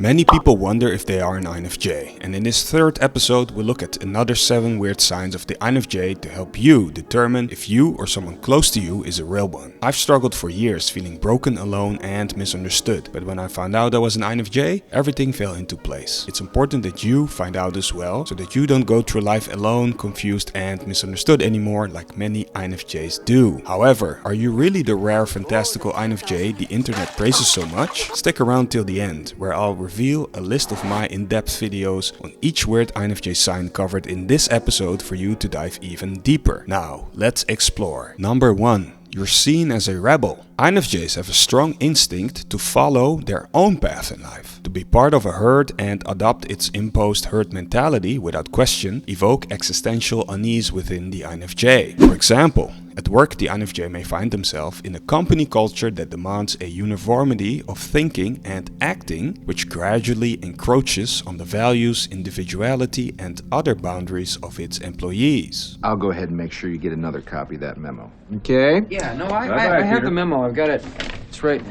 Many people wonder if they are an INFJ, and in this third episode we'll look at another 7 weird signs of the INFJ to help you determine if you or someone close to you is a real one. I've struggled for years feeling broken, alone and misunderstood, but when I found out I was an INFJ, everything fell into place. It's important that you find out as well, so that you don't go through life alone, confused and misunderstood anymore like many INFJs do. However, are you really the rare fantastical INFJ the internet praises so much? Stick around till the end, where I'll reveal a list of my in-depth videos on each weird INFJ sign covered in this episode for you to dive even deeper. Now, let's explore. Number 1. You're seen as a rebel. INFJs have a strong instinct to follow their own path in life, to be part of a herd and adopt its imposed herd mentality without question, evoke existential unease within the INFJ. For example, at work the INFJ may find themselves in a company culture that demands a uniformity of thinking and acting, which gradually encroaches on the values, individuality and other boundaries of its employees. I'll go ahead and make sure you get another copy of that memo. Okay? Yeah, no, I have the memo. I've got it. It's right.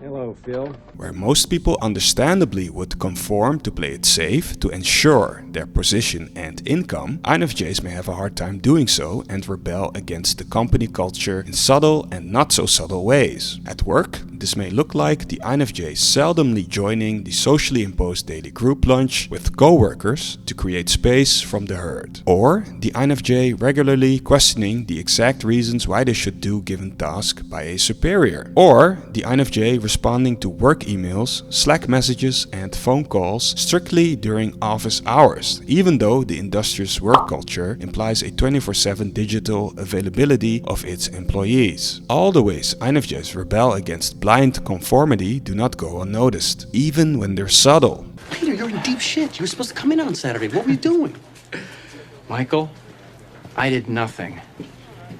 Hello, Phil. Where most people understandably would conform to play it safe to ensure their position and income, INFJs may have a hard time doing so and rebel against the company culture in subtle and not so subtle ways. At work, this may look like the INFJ seldomly joining the socially imposed daily group lunch with co-workers to create space from the herd. Or the INFJ regularly questioning the exact reasons why they should do given task by a superior. Or the INFJ responding to work emails, Slack messages and phone calls strictly during office hours, even though the industrious work culture implies a 24/7 digital availability of its employees. All the ways INFJs rebel against blind conformity do not go unnoticed, even when they're subtle. Peter, you're in deep shit. You were supposed to come in on Saturday. What were you doing? Michael, I did nothing.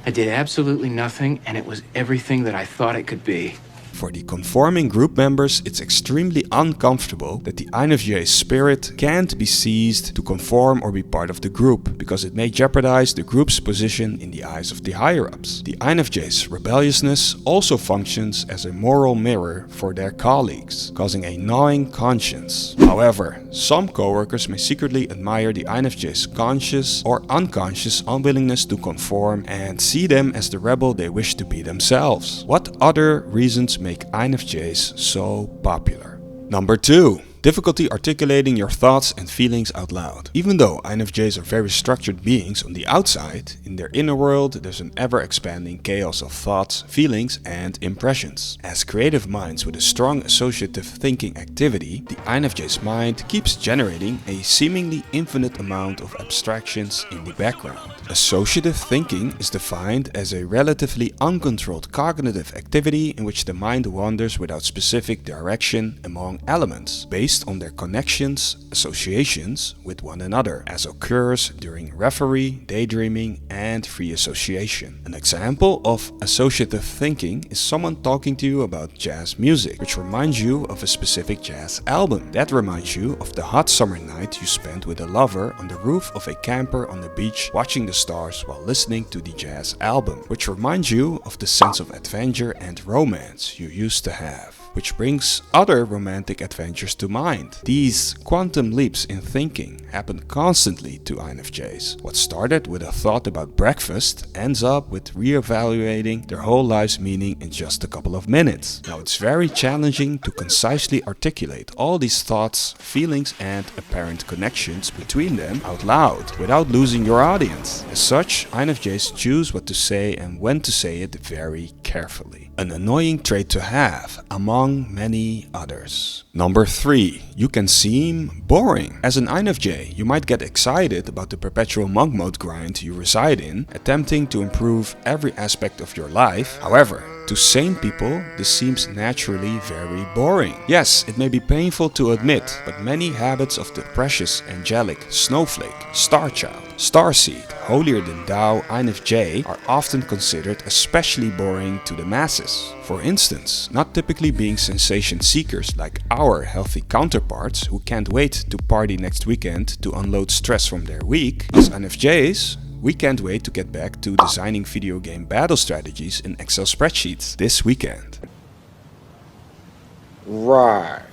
I did absolutely nothing, and it was everything that I thought it could be. For the conforming group members, it's extremely uncomfortable that the INFJ spirit can't be seized to conform or be part of the group, because it may jeopardize the group's position in the eyes of the higher-ups. The INFJ's rebelliousness also functions as a moral mirror for their colleagues, causing a gnawing conscience. However, some coworkers may secretly admire the INFJ's conscious or unconscious unwillingness to conform and see them as the rebel they wish to be themselves. What other reasons make INFJs so popular? Number 2. Difficulty articulating your thoughts and feelings out loud. Even though INFJs are very structured beings on the outside, in their inner world there's an ever-expanding chaos of thoughts, feelings and impressions. As creative minds with a strong associative thinking activity, the INFJ's mind keeps generating a seemingly infinite amount of abstractions in the background. Associative thinking is defined as a relatively uncontrolled cognitive activity in which the mind wanders without specific direction among elements, based on their connections, associations with one another, as occurs during reverie, daydreaming and free association. An example of associative thinking is someone talking to you about jazz music, which reminds you of a specific jazz album. That reminds you of the hot summer night you spent with a lover on the roof of a camper on the beach watching the stars while listening to the jazz album, which reminds you of the sense of adventure and romance you used to have, which brings other romantic adventures to mind. These quantum leaps in thinking happen constantly to INFJs. What started with a thought about breakfast ends up with reevaluating their whole life's meaning in just a couple of minutes. Now, it's very challenging to concisely articulate all these thoughts, feelings and apparent connections between them out loud without losing your audience. As such, INFJs choose what to say and when to say it very carefully. An annoying trait to have, among many others. Number 3. You can seem boring. As an INFJ, you might get excited about the perpetual monk mode grind you reside in, attempting to improve every aspect of your life. However, to sane people, this seems naturally very boring. Yes, it may be painful to admit, but many habits of the precious, angelic, snowflake, star child, starseed, holier than thou INFJ are often considered especially boring to the masses. For instance, not typically being sensation seekers like our healthy counterparts who can't wait to party next weekend to unload stress from their week, as INFJs, we can't wait to get back to designing video game battle strategies in Excel spreadsheets this weekend. Right.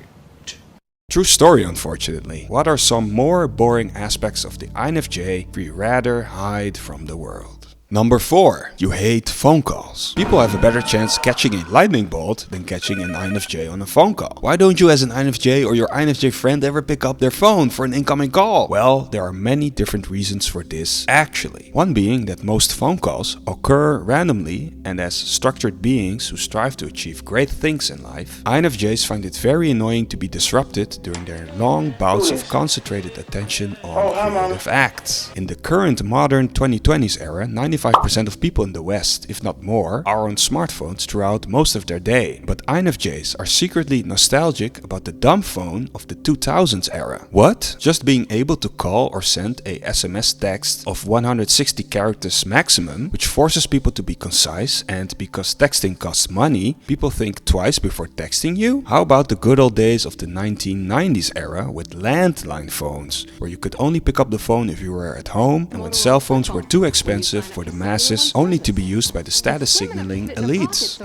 True story, unfortunately. What are some more boring aspects of the INFJ we rather hide from the world? Number 4. You hate phone calls. People have a better chance catching a lightning bolt than catching an INFJ on a phone call. Why don't you as an INFJ or your INFJ friend ever pick up their phone for an incoming call? Well, there are many different reasons for this actually. One being that most phone calls occur randomly, and as structured beings who strive to achieve great things in life, INFJs find it very annoying to be disrupted during their long bouts of concentrated attention on creative acts. In the current modern 2020s era, 95% of people in the West, if not more, are on smartphones throughout most of their day. But INFJs are secretly nostalgic about the dumb phone of the 2000s era. What? Just being able to call or send a SMS text of 160 characters maximum, which forces people to be concise, and because texting costs money, people think twice before texting you? How about the good old days of the 1990s era with landline phones, where you could only pick up the phone if you were at home, and when cell phones were too expensive for the masses, only to be used by the status signaling elites?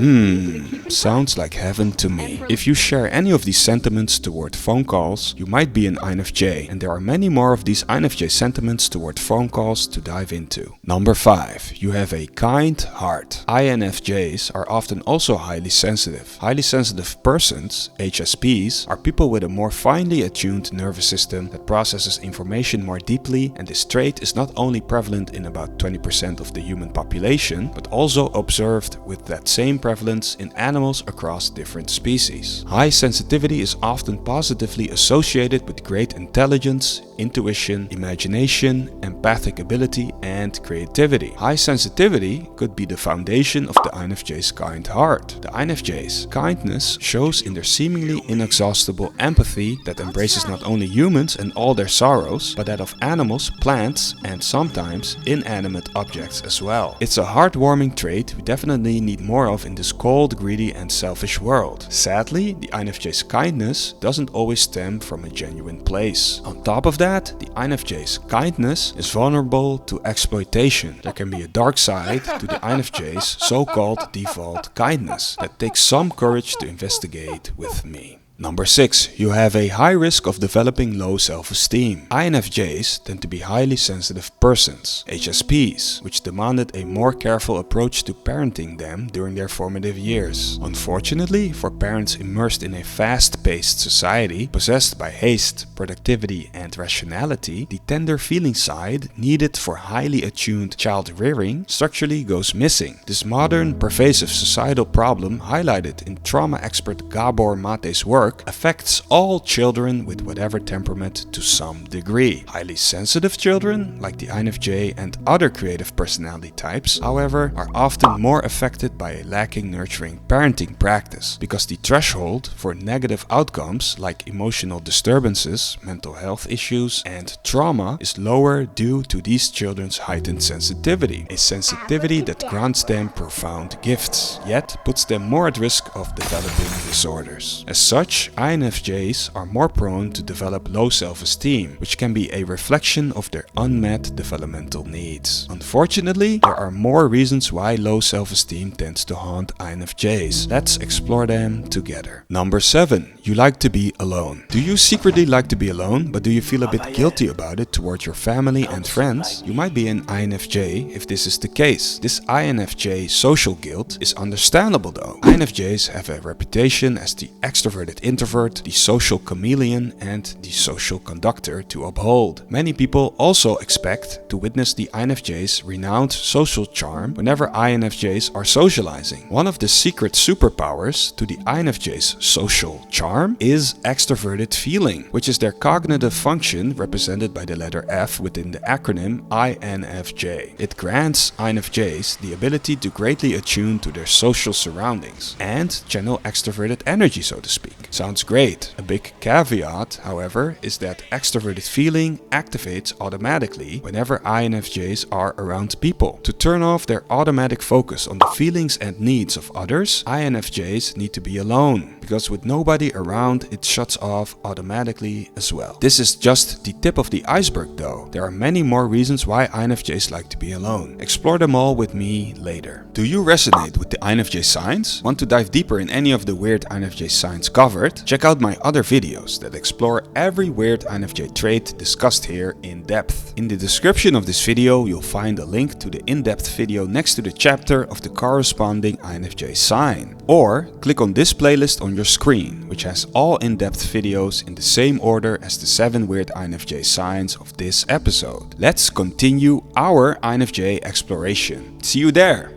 Sounds like heaven to me. If you share any of these sentiments toward phone calls, you might be an INFJ, and there are many more of these INFJ sentiments toward phone calls to dive into. Number 5. You have a kind heart. INFJs are often also highly sensitive. Highly sensitive persons, HSPs, are people with a more finely attuned nervous system that processes information more deeply, and this trait is not only prevalent in about 20% of the human population, but also observed with that same prevalence in animals across different species. High sensitivity is often positively associated with great intelligence, intuition, imagination, empathic ability, and creativity. High sensitivity could be the foundation of the INFJ's kind heart. The INFJ's kindness shows in their seemingly inexhaustible empathy that embraces not only humans and all their sorrows, but that of animals, plants, and sometimes inanimate objects as well. It's a heartwarming trait we definitely need more of in this cold, greedy, and selfish world. Sadly, the INFJ's kindness doesn't always stem from a genuine place. On top of that, the INFJ's kindness is vulnerable to exploitation. There can be a dark side to the INFJ's so-called default kindness that takes some courage to investigate with me. Number 6. You have a high risk of developing low self-esteem. INFJs tend to be highly sensitive persons, HSPs, which demanded a more careful approach to parenting them during their formative years. Unfortunately, for parents immersed in a fast-paced society, possessed by haste, productivity, and rationality, the tender feeling side needed for highly attuned child rearing structurally goes missing. This modern, pervasive societal problem, highlighted in trauma expert Gabor Mate's work, affects all children with whatever temperament to some degree. Highly sensitive children, like the INFJ and other creative personality types, however, are often more affected by a lacking nurturing parenting practice, because the threshold for negative outcomes like emotional disturbances, mental health issues, and trauma is lower due to these children's heightened sensitivity, a sensitivity that grants them profound gifts, yet puts them more at risk of developing disorders. As such, INFJs are more prone to develop low self-esteem, which can be a reflection of their unmet developmental needs. Unfortunately, there are more reasons why low self-esteem tends to haunt INFJs. Let's explore them together. Number 7. You like to be alone. Do you secretly like to be alone, but do you feel a bit guilty about it towards your family and friends? You might be an INFJ if this is the case. This INFJ social guilt is understandable though. INFJs have a reputation as the extroverted introvert, the social chameleon, and the social conductor to uphold. Many people also expect to witness the INFJ's renowned social charm whenever INFJs are socializing. One of the secret superpowers to the INFJ's social charm is extroverted feeling, which is their cognitive function represented by the letter F within the acronym INFJ. It grants INFJs the ability to greatly attune to their social surroundings and channel extroverted energy, so to speak. Sounds great. A big caveat, however, is that extroverted feeling activates automatically whenever INFJs are around people. To turn off their automatic focus on the feelings and needs of others, INFJs need to be alone, because with nobody around, it shuts off automatically as well. This is just the tip of the iceberg though. There are many more reasons why INFJs like to be alone. Explore them all with me later. Do you resonate with the INFJ signs? Want to dive deeper in any of the weird INFJ signs covered? covered, check out my other videos that explore every weird INFJ trait discussed here in depth. In the description of this video, you'll find a link to the in-depth video next to the chapter of the corresponding INFJ sign. Or click on this playlist on your screen, which has all in-depth videos in the same order as the 7 weird INFJ signs of this episode. Let's continue our INFJ exploration. See you there!